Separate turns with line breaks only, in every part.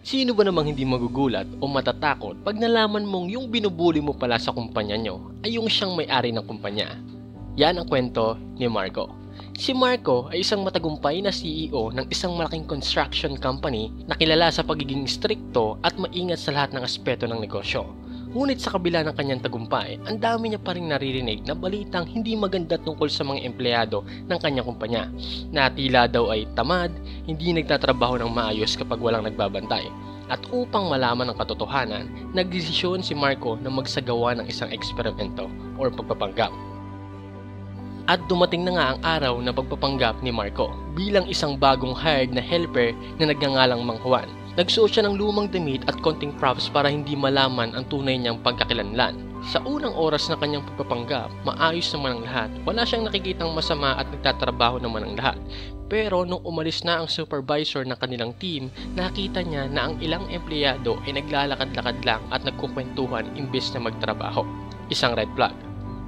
Sino ba namang hindi magugulat o matatakot pag nalaman mong yung binubuli mo pala sa kumpanya nyo ay yung siyang may-ari ng kumpanya? Yan ang kwento ni Marco. Si Marco ay isang matagumpay na CEO ng isang malaking construction company na kilala sa pagiging strikto at maingat sa lahat ng aspeto ng negosyo. Ngunit sa kabila ng kanyang tagumpay, ang dami niya pa rin naririnig na balitang hindi maganda tungkol sa mga empleyado ng kanyang kumpanya, na tila daw ay tamad, hindi nagtatrabaho ng maayos kapag walang nagbabantay. At upang malaman ang katotohanan, nagdesisyon si Marco na magsagawa ng isang eksperimento o pagpapanggap. At dumating na nga ang araw na pagpapanggap ni Marco bilang isang bagong hired na helper na nagngangalang Mang Juan. Nagsuot siya ng lumang damit at konting props para hindi malaman ang tunay niyang pagkakilanlan. Sa unang oras na kanyang pagpapanggap, maayos naman ang lahat. Wala siyang nakikitang masama at nagtatrabaho naman ang lahat. Pero nung umalis na ang supervisor ng kanilang team, nakita niya na ang ilang empleyado ay naglalakad-lakad lang at nagkukwentuhan imbes na magtrabaho. Isang red flag.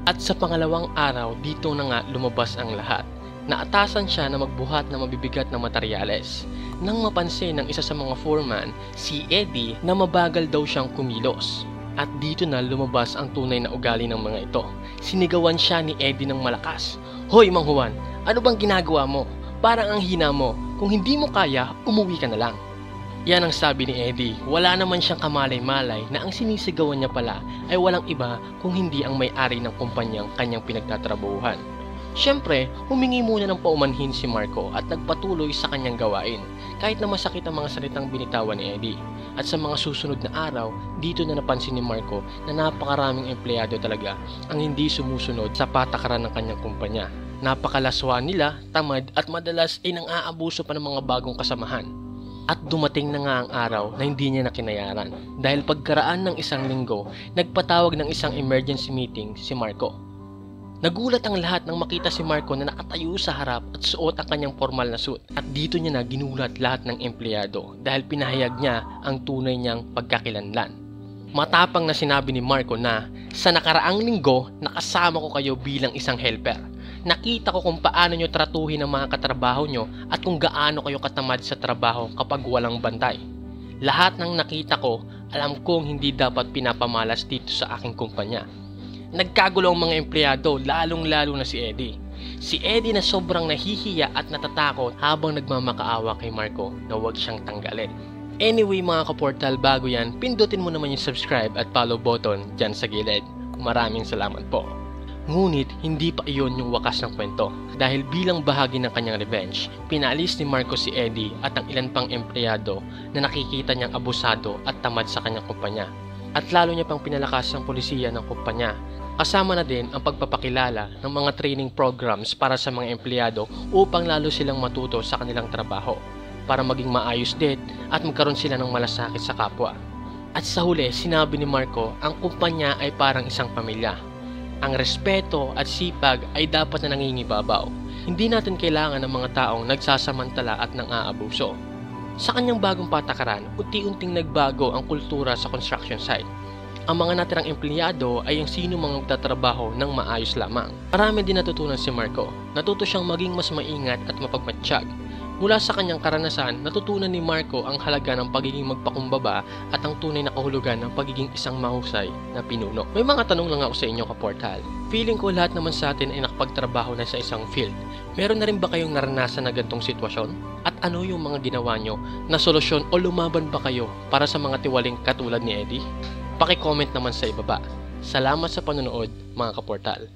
At sa pangalawang araw, dito na nga lumabas ang lahat. Naatasan siya na magbuhat ng mabibigat na materyales. Nang mapansin ng isa sa mga foreman, si Eddie, na mabagal daw siyang kumilos. At dito na lumabas ang tunay na ugali ng mga ito. Sinigawan siya ni Eddie ng malakas. "Hoy Mang Juan, ano bang ginagawa mo? Parang ang hina mo. Kung hindi mo kaya, umuwi ka na lang." Yan ang sabi ni Eddie. Wala naman siyang kamalay-malay na ang sinisigawan niya pala ay walang iba kung hindi ang may-ari ng kumpanyang kanyang pinagtatrabuhan. Siyempre, humingi muna ng paumanhin si Marco at nagpatuloy sa kanyang gawain, kahit na masakit ang mga salitang binitawan ni Eddie. At sa mga susunod na araw, dito na napansin ni Marco na napakaraming empleyado talaga ang hindi sumusunod sa patakaran ng kanyang kumpanya. Napakalaswa nila, tamad at madalas ay nang-aabuso pa ng mga bagong kasamahan. At dumating na nga ang araw na hindi niya nakinayaran dahil pagkaraan ng isang linggo, nagpatawag ng isang emergency meeting si Marco. Nagulat ang lahat nang makita si Marco na nakatayo sa harap at suot ang kanyang formal na suit. At dito niya na ginulat lahat ng empleyado dahil pinahayag niya ang tunay niyang pagkakilanlan. Matapang na sinabi ni Marco na, "Sa nakaraang linggo, nakasama ko kayo bilang isang helper. Nakita ko kung paano nyo tratuhin ang mga katrabaho nyo at kung gaano kayo katamad sa trabaho kapag walang bantay. Lahat ng nakita ko, alam kong hindi dapat pinapamalas dito sa aking kumpanya." Nagkagulo ang mga empleyado, lalong-lalo na si Eddie. Si Eddie na sobrang nahihiya at natatakot habang nagmamakaawa kay Marco na huwag siyang tanggalin. Anyway mga kaportal, bago yan, pindutin mo naman yung subscribe at follow button dyan sa gilid. Maraming salamat po. Ngunit hindi pa iyon yung wakas ng kwento. Dahil bilang bahagi ng kanyang revenge, pinaalis ni Marco si Eddie at ang ilan pang empleyado na nakikita niyang abusado at tamad sa kanyang kumpanya. At lalo niya pang pinalakas ang polisiya ng kumpanya. Kasama na din ang pagpapakilala ng mga training programs para sa mga empleyado upang lalo silang matuto sa kanilang trabaho para maging maayos din at magkaroon sila ng malasakit sa kapwa. At sa huli, sinabi ni Marco, ang kumpanya ay parang isang pamilya. Ang respeto at sipag ay dapat na nangingibabaw. Hindi natin kailangan ng mga taong nagsasamantala at nang-aabuso. Sa kanyang bagong patakaran, unti-unting nagbago ang kultura sa construction site. Ang mga natirang empleyado ay ang sino mga magtatrabaho ng maayos lamang. Marami din natutunan si Marco. Natuto siyang maging mas maingat at mapagmatsyag. Mula sa kanyang karanasan, natutunan ni Marco ang halaga ng pagiging magpakumbaba at ang tunay na kahulugan ng pagiging isang mahusay na pinuno. May mga tanong lang ako sa inyo, kaportal. Feeling ko lahat naman sa atin ay nakapagtrabaho na sa isang field. Meron na rin ba kayong naranasan na gantong sitwasyon? At ano yung mga ginawa nyo na solusyon o lumaban ba kayo para sa mga tiwaling katulad ni Eddie? Paki-comment naman sa ibaba. Salamat sa panonood, mga kaportal.